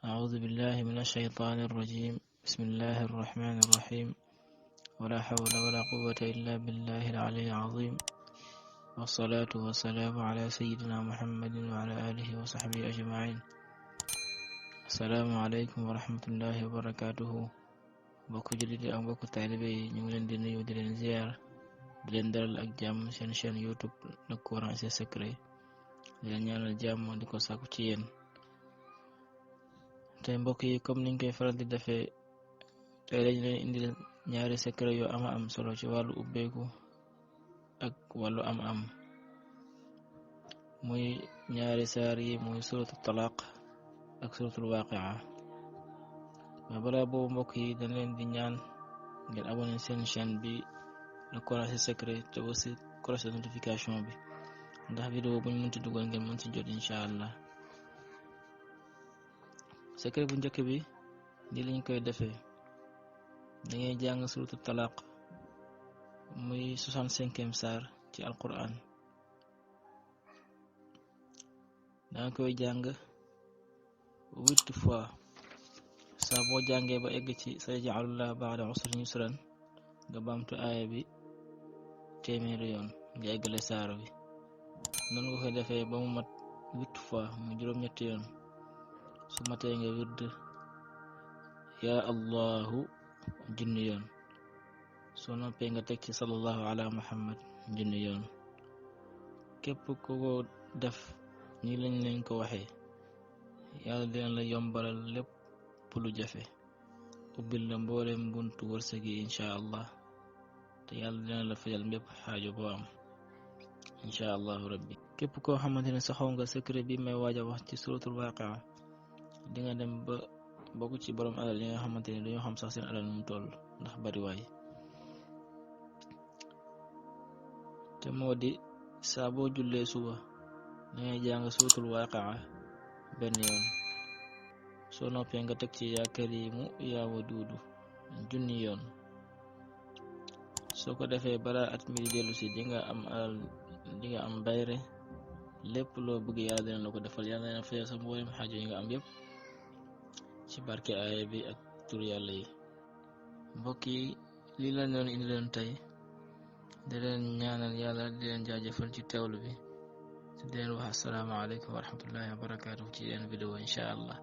أعوذ بالله من الشيطان الرجيم. بسم الله الرحمن الرحيم. ولا حول ولا قوة إلا بالله العلي العظيم، والصلاة والسلام على سيدنا محمد وعلى آله وصحبه أجمعين. السلام عليكم ورحمة الله وبركاته. mbokk jullit yi ak mbokk taalibe yi ñu ngi leen di nuyu di leen ziar di leen dalal ak jàmm seen chaîne YouTube Le Coran et ses secrets, di leen ñaanal jàmm di ko sàkku ci yéen. tey mbokk yi comme niñ koy faral di defee, tey dañ leen indil ñaari secret yu am solo ci wàllu ubbeeku ak wàllu am muy ñaari saar yi muy suratu talaq ak suratul waaqia. mais balaa boobu mbokk yi dañ leen di ñaan ngeen abonné seen chaîne bi Le Coran et ses secrets te aussi cloche notification bi ndax vidéo buñ mënti dugal ngeen mën ci jot incha allah. secret bu njëkk bi di liñ koy defee, dangay jàng suratu talaq muy 65e saar ci alquran. danga koy jàng 8 fois. saa boo jàngee ba egg ci sayaj'alullahu ba'da usrin yusran nga baamtu aaya bi téeméeri yoon nga eggale saar bi. noonu nga koy defee ba mu mat 8 fois mu juróom-ñetti yoon. su matee nga wird yaa allahu junni yoon. soo noppee nga teg ci sallallahu ala muhammad junni yoon. képp ku ko def ñi lañ leen ko waxee, yàlla dina la yombalal lépp lu jafe, ubbil la mboolem buntu wërsëg yi incha allah, te yàlla dina la fajal mbépp xaajo boo am incha allahu rabbi. képp koo xamante ne saxoo nga secret bi may waaj a wax ci suratul waaqia, di nga dem ba bokk ci borom alal yi nga xamante ne dañoo xam sax seen alal nu mu toll ndax bariwaay. te moo di saa boo jullee suba dangay jàng suratul waaqia benn yoon. soo noppee nga teg ci yaa karimu yaa waduudu junni yoon. soo ko defee balaa at mi di dellu si di nga am alal, di nga am bayre, lépp loo bëgg yàlla dina la ko defal. yàlla dina fayal sa mboolem xaajo yi nga am yépp ci barke aaya bi ak tur yàlla yi. mbokk yi lii la doon indi leen tey, di leen ñaanal yàlla, di leen jaajëfal ci teewlu bi, di leen wax asalaamaaleykum wa rahmatullahi wa barakaatu ci yeneen vidéo incha allah.